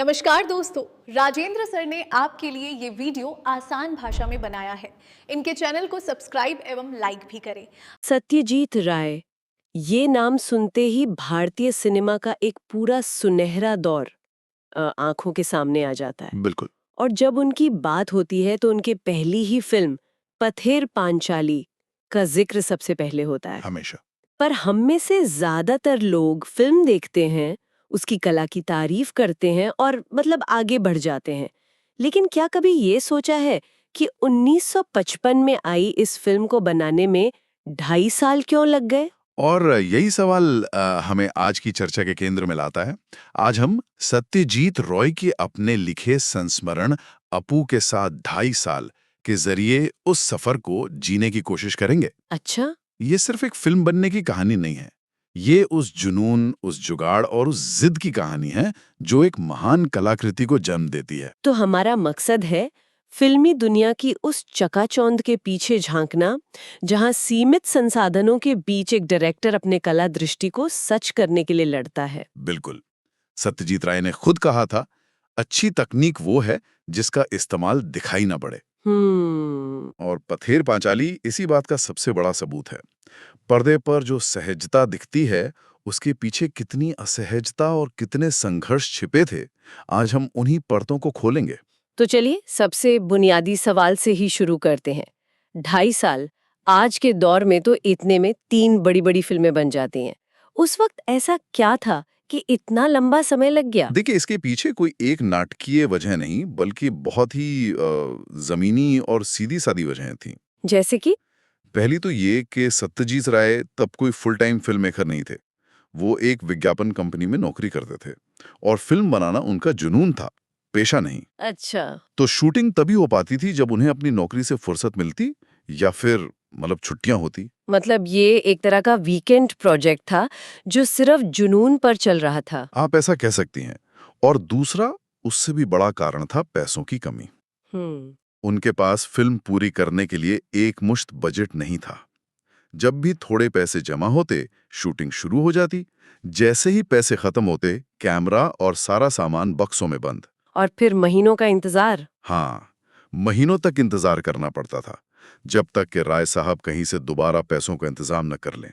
नमस्कार दोस्तों, राजेंद्र सर ने आपके लिए ये वीडियो आसान भाषा में बनाया है। इनके चैनल को सब्सक्राइब एवं लाइक भी करें। सत्यजीत राय, ये नाम सुनते ही भारतीय सिनेमा का एक पूरा सुनहरा दौर आंखों के सामने आ जाता है। बिल्कुल। और जब उनकी बात होती है तो उनके पहली ही फिल्म पथेर पांचाली का जिक्र सबसे पहले होता है। हमेशा। पर हम में से ज्यादातर लोग फिल्म देखते हैं, उसकी कला की तारीफ करते हैं और मतलब आगे बढ़ जाते हैं। लेकिन क्या कभी ये सोचा है कि 1955 में आई इस फिल्म को बनाने में 2.5 साल क्यों लग गए? और यही सवाल हमें आज की चर्चा के केंद्र में लाता है। आज हम सत्यजीत रॉय के अपने लिखे संस्मरण अपू के साथ 2.5 साल के जरिए उस सफर को जीने की कोशिश करेंगे। अच्छा, ये सिर्फ एक फिल्म बनने की कहानी नहीं है। ये उस जुनून, उस जुगाड़ और उस जिद की कहानी है जो एक महान कलाकृति को जन्म देती है। तो हमारा मकसद है फिल्मी दुनिया की उस चकाचौंध के पीछे झांकना, जहां सीमित संसाधनों के बीच एक डायरेक्टर अपने कला दृष्टि को सच करने के लिए लड़ता है। बिल्कुल। सत्यजीत राय ने खुद कहा था, अच्छी तकनीक वो है जिसका इस्तेमाल दिखाई ना पड़े। और पथेर पांचाली इसी बात का सबसे बड़ा सबूत है। पर्दे पर जो सहजता दिखती है, उसके पीछे कितनी असहजता और कितने संघर्ष छिपे थे, आज हम उन्हीं परतों को खोलेंगे। तो चलिए सबसे बुनियादी सवाल से ही शुरू करते हैं। 2.5 साल, आज के दौर में तो इतने में 3 बड़ी-बड़ी फिल्में बन जाती हैं। उस वक्त ऐसा क्या था कि इतना लंबा समय लग गया? देखिए, इसके पीछे कोई एक नाटकीय वजह नहीं, बल्कि बहुत ही जमीनी और सीधी-सादी वजहें थीं। जैसे कि? पहली तो ये कि सत्यजीत राय तब कोई फुल टाइम फिल्म मेकर नहीं थे। वो एक विज्ञापन कंपनी में नौकरी करते थे और फिल्म बनाना उनका जुनून था, पेशा नहीं। अच्छा, तो शूटिंग तभी हो पाती थी जब उन्हें अपनी नौकरी से फुर्सत मिलती या फिर मतलब छुट्टियां होती। मतलब ये एक तरह का वीकेंड प्रोजेक्ट था जो सिर्फ जुनून पर चल रहा था। आप ऐसा कह सकती हैं। और दूसरा, उससे भी बड़ा कारण था पैसों की कमी। हम्म, उनके पास फिल्म पूरी करने के लिए एक मुश्त बजट नहीं था। जब भी थोड़े पैसे जमा होते, शूटिंग शुरू हो जाती। जैसे ही पैसे खत्म होते, कैमरा और सारा सामान बक्सों में बंद। और फिर महीनों का इंतजार। हाँ, महीनों तक इंतजार करना पड़ता था, जब तक कि राय साहब कहीं से दोबारा पैसों का इंतजाम न कर लें।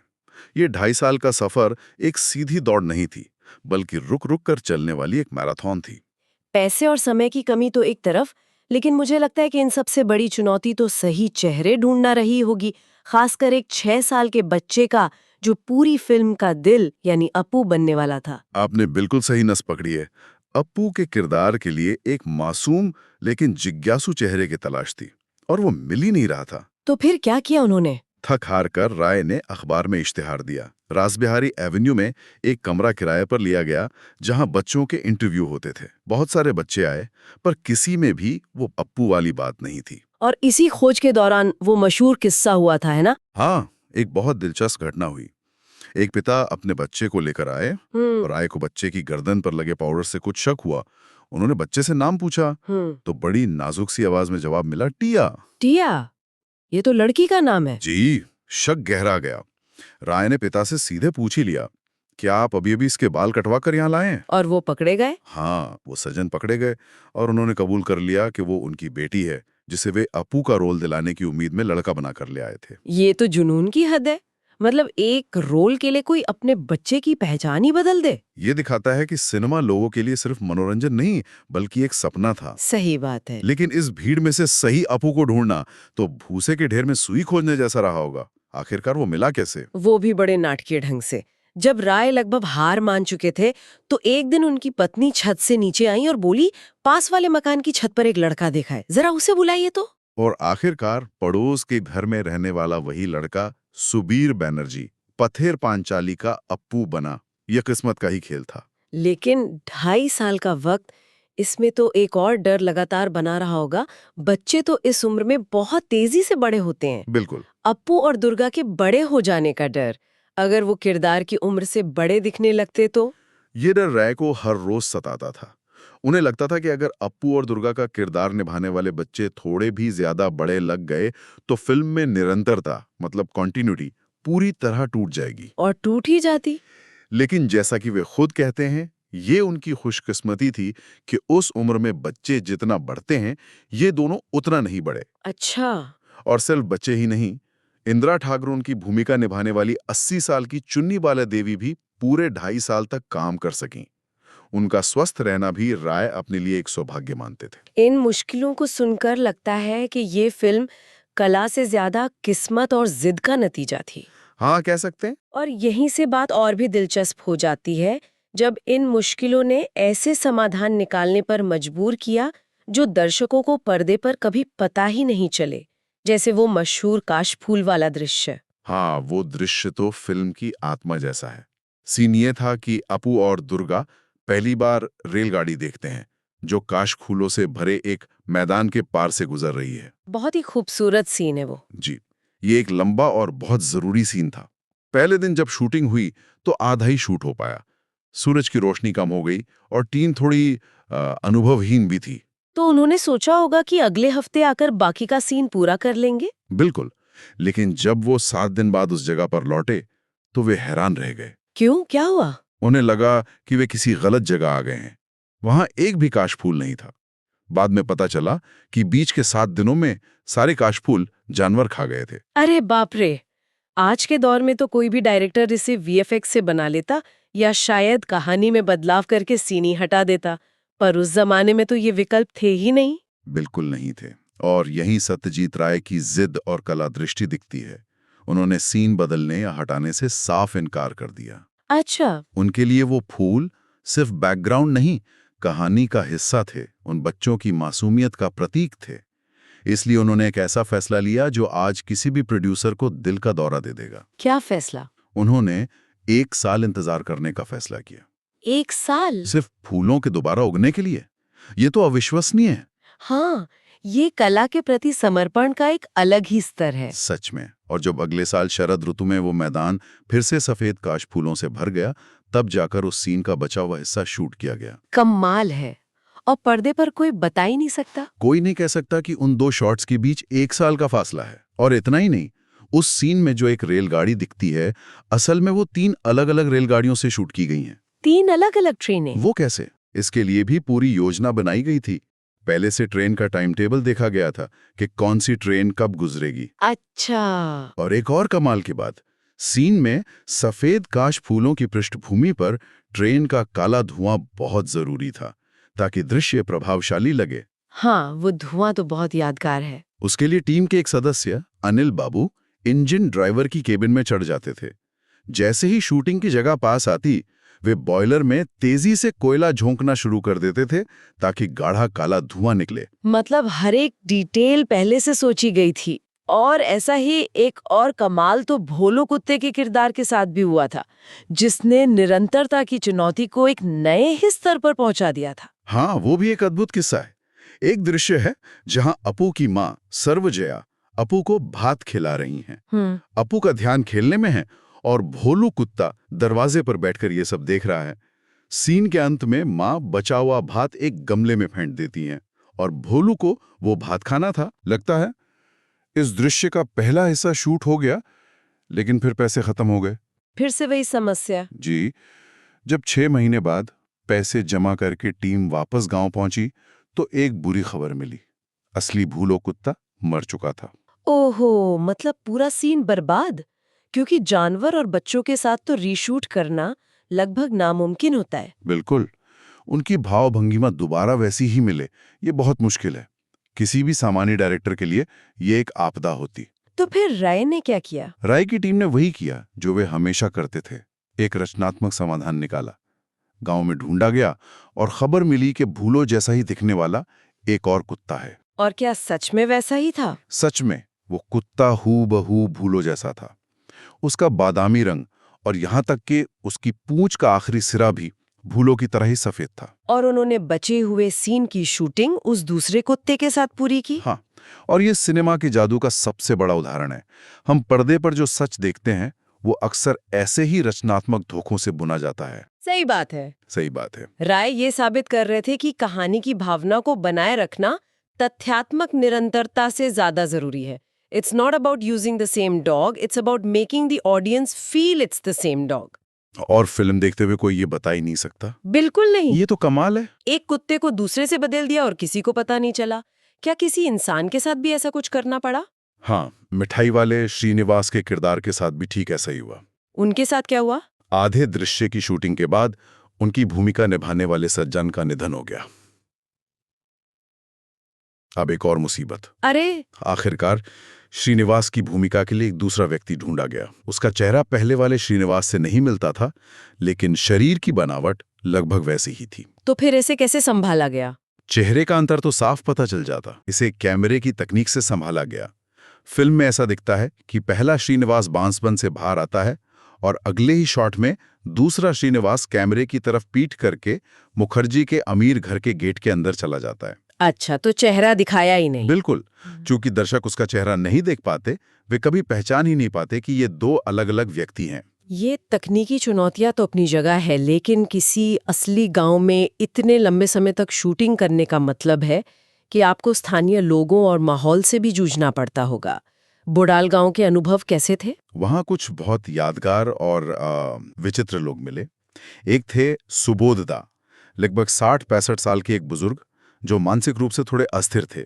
ये 2.5 साल का सफर एक सीधी दौड़ नहीं थी, बल्कि रुक रुक कर चलने वाली एक मैराथन थी। पैसे और समय की कमी तो एक तरफ, लेकिन मुझे लगता है कि इन सबसे बड़ी चुनौती तो सही चेहरे ढूंढना रही होगी, खासकर एक 6 साल के बच्चे का जो पूरी फिल्म का दिल यानी अपू बनने वाला था। आपने बिल्कुल सही नस पकड़ी है। अप्पू के किरदार के लिए एक मासूम लेकिन जिज्ञासु चेहरे की तलाश थी, और वो मिल ही नहीं रहा था। तो फिर क्या किया उन्होंने? थक हार कर राय ने अखबार में इश्तिहार दिया। रासबिहारी एवेन्यू में एक कमरा किराए पर लिया गया, जहां बच्चों के इंटरव्यू होते थे। बहुत सारे बच्चे आए, पर किसी में भी वो अप्पू वाली बात नहीं थी। और इसी खोज के दौरान वो मशहूर किस्सा हुआ था, है ना? हाँ, एक बहुत दिलचस्प घटना हुई। एक पिता अपने बच्चे को लेकर आए। हम्म। राय को बच्चे की गर्दन पर लगे पाउडर से कुछ शक हुआ। उन्होंने बच्चे से नाम पूछा, हम्म। तो बड़ी नाजुक सी आवाज में जवाब मिला, टिया। टिया? ये तो लड़की का नाम है। जी। शक गहरा गया। राय ने पिता से सीधे पूछ ही लिया, क्या आप अभी अभी इसके बाल कटवा कर यहाँ लाए हैं? और वो पकड़े गए? हाँ, वो सज्जन पकड़े गए और उन्होंने कबूल कर लिया कि वो उनकी बेटी है, जिसे वे अपू का रोल दिलाने की उम्मीद में लड़का बनाकर ले आए थे। ये तो जुनून की हद है। मतलब एक रोल के लिए कोई अपने बच्चे की पहचान ही बदल दे। ये दिखाता है कि सिनेमा लोगों के लिए सिर्फ मनोरंजन नहीं, बल्कि एक सपना था। सही बात है। लेकिन इस भीड़ में से सही अपू को ढूंढना तो भूसे के ढेर में सुई खोजने जैसा रहा होगा। आखिरकार वो मिला कैसे? वो भी बड़े नाटकीय ढंग से। जब राय लगभग हार मान चुके थे, तो एक दिन उनकी पत्नी छत से नीचे आई और बोली, पास वाले मकान की छत पर एक लड़का देखा है, जरा उसे बुलाइए तो। और आखिरकार पड़ोस के घर में रहने वाला वही लड़का, सुबीर बैनर्जी, पथेर पांचाली का अप्पू बना। यह किस्मत का ही खेल था। लेकिन 2.5 साल का वक्त, इसमें तो एक और डर लगातार बना रहा होगा। बच्चे तो इस उम्र में बहुत तेजी से बड़े होते हैं। बिल्कुल। अप्पू और दुर्गा के बड़े हो जाने का डर, अगर वो किरदार की उम्र से बड़े दिखने लगते तो? ये डर राय को हर रोज सताता था। उन्हें लगता था कि अगर अप्पू और दुर्गा का किरदार निभाने वाले बच्चे थोड़े भी ज्यादा बड़े लग गए, तो फिल्म में निरंतरता, मतलब कॉन्टिन्यूटी, पूरी तरह टूट जाएगी। और टूट ही जाती। लेकिन जैसा कि वे खुद कहते हैं, ये उनकी खुशकिस्मती थी कि उस उम्र में बच्चे जितना बढ़ते हैं, ये दोनों उतना नहीं बढ़े। अच्छा। और सिर्फ बच्चे ही नहीं, इंदिरा ठाकुर उनकी भूमिका निभाने वाली 80 साल की चुन्नी बाला देवी भी पूरे 2.5 साल तक काम कर सकीं। उनका स्वस्थ रहना भी राय अपने लिए एक सौभाग्य मानते थे। इन मुश्किलों को सुनकर लगता है कि ये फिल्म कला से ज्यादा किस्मत और जिद का नतीजा थी। हाँ, कह सकते हैं। और यहीं से बात और भी दिलचस्प हो जाती है, जब इन मुश्किलों ने ऐसे समाधान निकालने पर मजबूर किया जो दर्शकों को पर्दे पर कभी पता ही नहीं चले, जैसे वो मशहूर काशफूल वाला दृश्य। हाँ, वो दृश्य तो फिल्म की आत्मा जैसा है। सीन ये था कि अपू और दुर्गा पहली बार रेलगाड़ी देखते हैं जो काशफूलों से भरे एक मैदान के पार से गुजर रही है। बहुत ही खूबसूरत सीन है वो। जी, ये एक लंबा और बहुत जरूरी सीन था। पहले दिन जब शूटिंग हुई तो आधा ही शूट हो पाया। सूरज की रोशनी कम हो गई और टीम थोड़ी अनुभवहीन भी थी। तो उन्होंने सोचा होगा कि अगले हफ्ते आकर बाकी का सीन पूरा कर लेंगे। बिल्कुल, लेकिन जब वो 7 दिन बाद उस जगह पर लौटे तो वे हैरान रह गए। क्यों, क्या हुआ? उन्हें लगा कि वे किसी गलत जगह आ गए हैं। वहां एक भी काशफूल नहीं था। बाद में पता चला कि बीच के 7 दिनों में सारे काशफूल जानवर खा गए थे। अरे बाप रे! आज के दौर में तो कोई भी डायरेक्टर इसे वीएफएक्स से बना लेता या शायद कहानी में बदलाव करके सीन ही हटा देता, पर उस जमाने में तो ये विकल्प थे ही नहीं। बिल्कुल नहीं थे। और यहीं सत्यजीत राय की जिद और कला दृष्टि दिखती है। उन्होंने सीन बदलने या हटाने से साफ इनकार कर दिया। अच्छा। उनके लिए वो फूल सिर्फ बैकग्राउंड नहीं, कहानी का हिस्सा थे, उन बच्चों की मासूमियत का प्रतीक थे। इसलिए उन्होंने एक ऐसा फैसला लिया जो आज किसी भी प्रोड्यूसर को दिल का दौरा दे देगा। क्या फैसला? उन्होंने 1 साल इंतजार करने का फैसला किया। 1 साल? सिर्फ फूलों के दोबारा उगने के लिए? ये तो अविश्वसनीय है। हाँ, ये कला के प्रति समर्पण का एक अलग ही स्तर है। सच में। और जब अगले साल शरद ऋतु में वो मैदान फिर से सफेद काश फूलों से भर गया, तब जाकर उस सीन का बचा हुआ हिस्सा शूट किया गया। कमाल है। और पर्दे पर कोई बता ही नहीं सकता। कोई नहीं कह सकता कि उन 2 शॉट्स के बीच 1 साल का फासला है। और इतना ही नहीं, उस सीन में जो एक रेलगाड़ी दिखती है, असल में वो 3 अलग-अलग रेलगाड़ियों से शूट की गई हैं। 3 अलग-अलग ट्रेनें? वो कैसे? इसके लिए भी पूरी योजना बनाई गई थी। पहले से ट्रेन का टाइम टेबल देखा गया था कि कौन सी ट्रेन कब गुजरेगी। अच्छा। और एक और कमाल की बात, सीन में सफेद काश फूलों की पृष्ठभूमि पर ट्रेन का काला धुआं बहुत जरूरी था, ताकि दृश्य प्रभावशाली लगे। हाँ, वो धुआं तो बहुत यादगार है। उसके लिए टीम के एक सदस्य अनिल बाबू इंजन ड्राइवर की केबिन में चढ़ जाते थे। जैसे ही शूटिंग की जगह पास आती, वे बॉयलर में तेजी से कोयला झोंकना शुरू कर देते थे ताकि गाढ़ा काला धुआं निकले। मतलब हर एक डिटेल पहले से सोची गई थी। और ऐसा ही एक और कमाल तो भोलू कुत्ते के किरदार के साथ भी हुआ था, जिसने निरंतरता की चुनौती को एक नए ही स्तर पर पहुंचा दिया था। हाँ, वो भी एक अद्भुत किस्सा है। एक दृश्य है जहां अपू की मां सर्वजया अपू को भात खिला रही हैं। अपू का ध्यान खेलने में है और भोलू कुत्ता दरवाजे पर बैठकर ये सब देख रहा है। सीन के अंत में मां बचा हुआ भात एक गमले में फेंक देती हैं और भोलू को वो भात खाना था। लगता है इस दृश्य का पहला हिस्सा शूट हो गया, लेकिन फिर पैसे खत्म हो गए। फिर से वही समस्या। जी, जब 6 महीने बाद पैसे जमा करके टीम वापस गांव पहुंची तो एक बुरी खबर मिली। असली भोलू कुत्ता मर चुका था। ओहो, मतलब पूरा सीन बर्बाद? क्योंकि जानवर और बच्चों के साथ तो रीशूट करना लगभग नामुमकिन होता है। बिल्कुल, उनकी भाव भंगिमा दोबारा वैसी ही मिले, ये बहुत मुश्किल है। किसी भी सामान्य डायरेक्टर के लिए ये एक आपदा होती। तो फिर राय ने क्या किया? राय की टीम ने वही किया जो वे हमेशा करते थे, एक रचनात्मक समाधान निकाला। गांव में ढूंढा गया और खबर मिली कि भूलो जैसा ही दिखने वाला एक और कुत्ता है। और क्या सच में वैसा ही था? सच में वो कुत्ता हूबहू भूलो जैसा था। उसका बादामी रंग और यहाँ तक कि उसकी पूंछ का आखिरी सिरा भी भूलो की तरह ही सफेद था। और उन्होंने बचे हुए सीन की शूटिंग उस दूसरे कुत्ते के साथ पूरी की? हाँ, और ये सिनेमा के जादू का सबसे बड़ा उदाहरण है। हम पर्दे पर जो सच देखते हैं वो अक्सर ऐसे ही रचनात्मक धोखों से बुना जाता है। सही बात है। सही बात है। राय ये साबित कर रहे थे कि कहानी की भावना को बनाए रखना तथ्यात्मक निरंतरता से ज्यादा जरूरी है। It's not about using the same dog, it's about making the audience feel it's the same dog. और फिल्म देखते हुए कोई ये बता ही नहीं सकता। बिल्कुल नहीं। ये तो कमाल है। एक कुत्ते को दूसरे से बदल दिया और किसी को पता नहीं चला। क्या किसी इंसान के साथ भी ऐसा कुछ करना पड़ा? हाँ, मिठाई वाले श्रीनिवास के किरदार के साथ भी ठीक ऐसा ही हुआ। उनके साथ क्या हुआ? आधे दृश्य की शूटिंग के बाद उनकी भूमिका निभाने वाले सज्जन का निधन हो गया। अब एक और मुसीबत। अरे! आखिरकार श्रीनिवास की भूमिका के लिए एक दूसरा व्यक्ति ढूंढा गया। उसका चेहरा पहले वाले श्रीनिवास से नहीं मिलता था, लेकिन शरीर की बनावट लगभग वैसी ही थी। तो फिर ऐसे कैसे संभाला गया? चेहरे का अंतर तो साफ पता चल जाता। इसे कैमरे की तकनीक से संभाला गया। फिल्म में ऐसा दिखता है कि पहला श्रीनिवास बांसबंद से बाहर आता है और अगले ही शॉट में दूसरा श्रीनिवास कैमरे की तरफ पीठ करके मुखर्जी के अमीर घर के गेट के अंदर चला जाता है। अच्छा, तो चेहरा दिखाया ही नहीं। बिल्कुल। चूंकि दर्शक उसका चेहरा नहीं देख पाते, वे कभी पहचान ही नहीं पाते कि ये दो अलग-अलग व्यक्ति हैं। ये तकनीकी चुनौतियां तो अपनी जगह है, लेकिन किसी असली गांव में इतने लंबे समय तक शूटिंग करने का मतलब है कि आपको स्थानीय लोगों और माहौल से भी जूझना पड़ता होगा। बोडाल गांव के अनुभव कैसे थे? वहां कुछ बहुत यादगार और विचित्र लोग मिले। एक थे सुबोधदा, लगभग 60-65 साल के एक बुजुर्ग जो मानसिक रूप से थोड़े अस्थिर थे।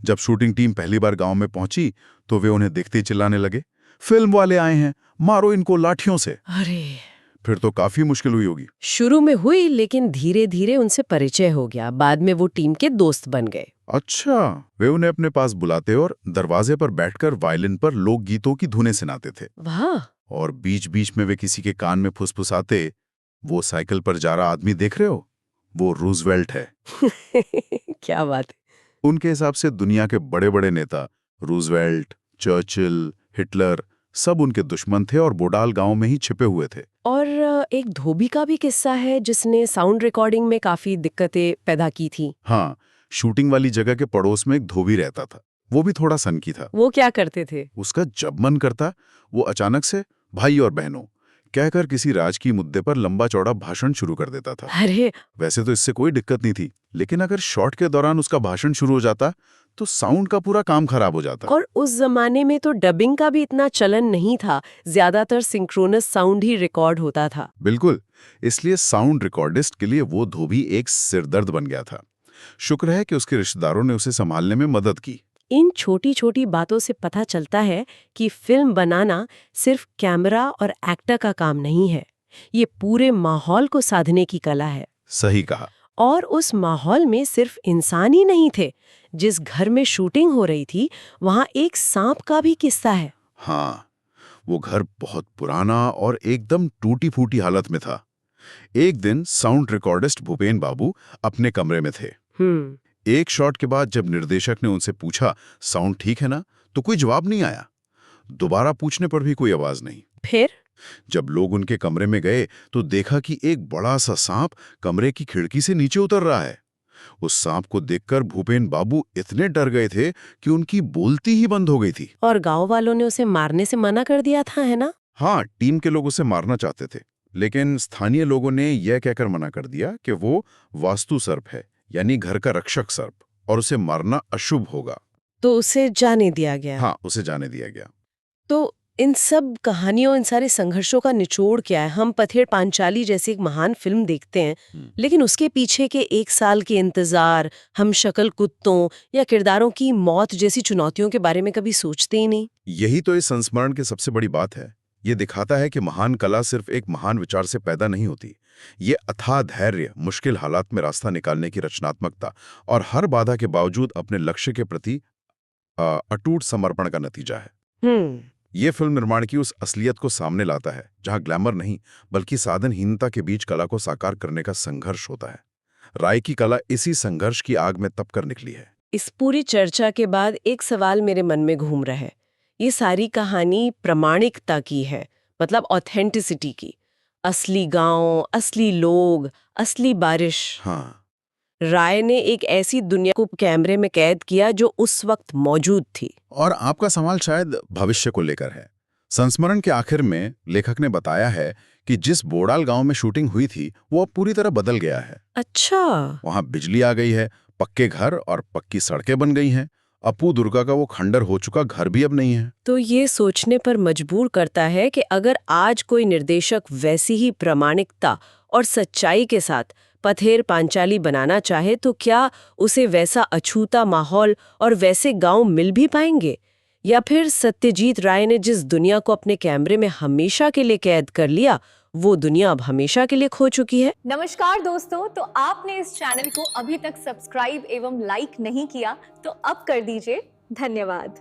जब शूटिंग टीम पहली बार गांव में पहुंची तो वे उन्हें देखते ही चिल्लाने लगे, फिल्म वाले आए हैं, मारो इनको लाठियों से। अरे! फिर तो काफी मुश्किल हुई होगी। शुरू में हुई, लेकिन धीरे धीरे उनसे परिचय हो गया। बाद में वो टीम के दोस्त बन गए। अच्छा। वे उन्हें अपने पास बुलाते और दरवाजे पर बैठकर वायलिन पर लोकगीतों की धुनें सुनाते थे। वाह! और बीच बीच में वे किसी के कान में फुसफुसाते, वो साइकिल पर जा रहा आदमी देख रहे हो, वो रूजवेल्ट है। क्या बात है। उनके हिसाब से दुनिया के बड़े बड़े नेता रूजवेल्ट, चर्चिल, हिटलर सब उनके दुश्मन थे और बोडाल गांव में ही छिपे हुए थे। और एक धोबी का भी किस्सा है जिसने साउंड रिकॉर्डिंग में काफी दिक्कतें पैदा की थी। हाँ, शूटिंग वाली जगह के पड़ोस में एक धोबी रहता था। वो भी थोड़ा सनकी था। वो क्या करते थे? उसका जब मन करता वो अचानक से भाई और बहनों कहकर किसी राजकीय मुद्दे पर लंबा चौड़ा भाषण शुरू कर देता था। अरे! वैसे तो इससे कोई दिक्कत नहीं थी, लेकिन अगर शॉट के दौरान उसका भाषण शुरू हो जाता तो साउंड का पूरा काम खराब हो जाता। और उस जमाने में तो डबिंग का भी इतना चलन नहीं था, ज्यादातर सिंक्रोनस साउंड ही रिकॉर्ड होता था। बिल्कुल, इसलिए साउंड रिकॉर्डिस्ट के लिए वो धोबी एक सिरदर्द बन गया था। शुक्र है कि उसके रिश्तेदारों ने उसे संभालने में मदद की। इन छोटी छोटी बातों से पता चलता है कि फिल्म बनाना सिर्फ कैमरा और एक्टर का काम नहीं है, ये पूरे माहौल को साधने की कला है। सही कहा। और उस माहौल में सिर्फ इंसान ही नहीं थे। जिस घर में शूटिंग हो रही थी वहां एक सांप का भी किस्सा है। हाँ, वो घर बहुत पुराना और एकदम टूटी फूटी हालत में था। एक दिन साउंड रिकॉर्डिस्ट भूपेन बाबू अपने कमरे में थे। एक शॉट के बाद जब निर्देशक ने उनसे पूछा साउंड ठीक है ना, तो कोई जवाब नहीं आया। दोबारा पूछने पर भी कोई आवाज नहीं। फिर जब लोग उनके कमरे में गए तो देखा कि एक बड़ा सा सांप कमरे की खिड़की से नीचे उतर रहा है। उस सांप को देखकर भूपेन बाबू इतने डर गए थे कि उनकी बोलती ही बंद हो गई थी। और गांव वालों ने उसे मारने से मना कर दिया था, है ना? हाँ, टीम के लोग उसे मारना चाहते थे, लेकिन स्थानीय लोगों ने यह कहकर मना कर दिया कि वो वास्तु सर्प है, यानी घर का रक्षक सर्प, और उसे मारना अशुभ होगा। तो उसे जाने दिया गया। हाँ, उसे जाने दिया गया। तो इन सब कहानियों, इन सारे संघर्षों का निचोड़ क्या है? हम पथेर पांचाली जैसी एक महान फिल्म देखते हैं, लेकिन उसके पीछे के 1 साल के इंतजार, हम शक्ल कुत्तों या किरदारों की मौत जैसी चुनौतियों के बारे में कभी सोचते ही नहीं। यही तो इस संस्मरण की सबसे बड़ी बात है। ये दिखाता है कि महान कला सिर्फ एक महान विचार से पैदा नहीं होती। ये अथाह धैर्य, मुश्किल हालात में रास्ता निकालने की रचनात्मकता और हर बाधा के बावजूद अपने लक्ष्य के प्रति अटूट समर्पण का नतीजा है। ये फिल्म निर्माण की उस असलियत को सामने लाता है जहां ग्लैमर नहीं बल्कि साधनहीनता के बीच कला को साकार करने का संघर्ष होता है। राय की कला इसी संघर्ष की आग में तप कर निकली है। इस पूरी चर्चा के बाद एक सवाल मेरे मन में घूम रहा है। ये सारी कहानी प्रामाणिकता की है, मतलब ऑथेंटिसिटी की। असली गांव, असली लोग, असली बारिश। हाँ, राय ने एक ऐसी दुनिया को कैमरे में कैद किया जो उस वक्त मौजूद थी। और आपका सवाल शायद भविष्य को लेकर है। संस्मरण के आखिर में लेखक ने बताया है कि जिस बोडाल गांव में शूटिंग हुई थी वो अब पूरी तरह बदल गया है। अच्छा। वहां बिजली आ गई है, पक्के घर और पक्की सड़कें बन गई हैं अपू दुर्गा का वो खंडर हो चुका घर भी अब नहीं है। तो ये सोचने पर मजबूर करता है कि अगर आज कोई निर्देशक वैसी ही प्रामाणिकता और सच्चाई के साथ पथेर पांचाली बनाना चाहे तो क्या उसे वैसा अछूता माहौल और वैसे गांव मिल भी पाएंगे, या फिर सत्यजीत राय ने जिस दुनिया को अपने कैमरे में हमेशा के लिए कैद कर लिया वो दुनिया अब हमेशा के लिए खो चुकी है। नमस्कार दोस्तों, तो आपने इस चैनल को अभी तक सब्सक्राइब एवं लाइक नहीं किया तो अब कर दीजिए। धन्यवाद।